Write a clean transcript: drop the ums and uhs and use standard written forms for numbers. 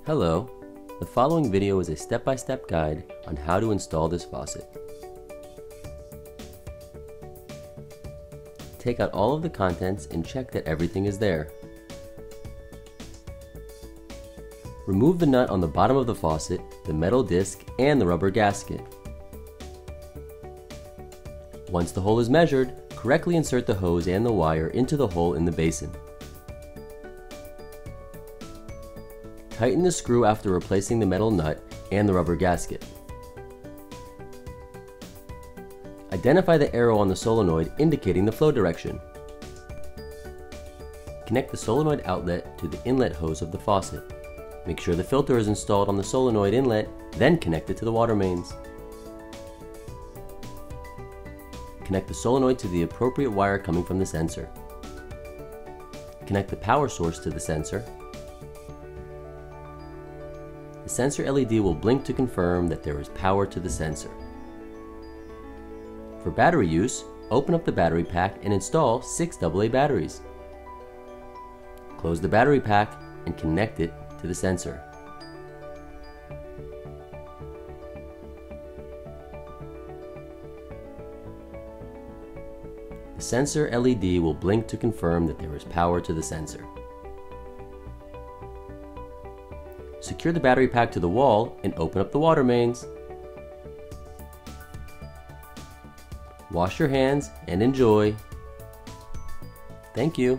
Hello, the following video is a step-by-step guide on how to install this faucet. Take out all of the contents and check that everything is there. Remove the nut on the bottom of the faucet, the metal disc, and the rubber gasket. Once the hole is measured, correctly insert the hose and the wire into the hole in the basin. Tighten the screw after replacing the metal nut and the rubber gasket. Identify the arrow on the solenoid indicating the flow direction. Connect the solenoid outlet to the inlet hose of the faucet. Make sure the filter is installed on the solenoid inlet, then connect it to the water mains. Connect the solenoid to the appropriate wire coming from the sensor. Connect the power source to the sensor. The sensor LED will blink to confirm that there is power to the sensor. For battery use, open up the battery pack and install 6 AA batteries. Close the battery pack and connect it to the sensor. The sensor LED will blink to confirm that there is power to the sensor. Secure the battery pack to the wall and open up the water mains. Wash your hands and enjoy. Thank you.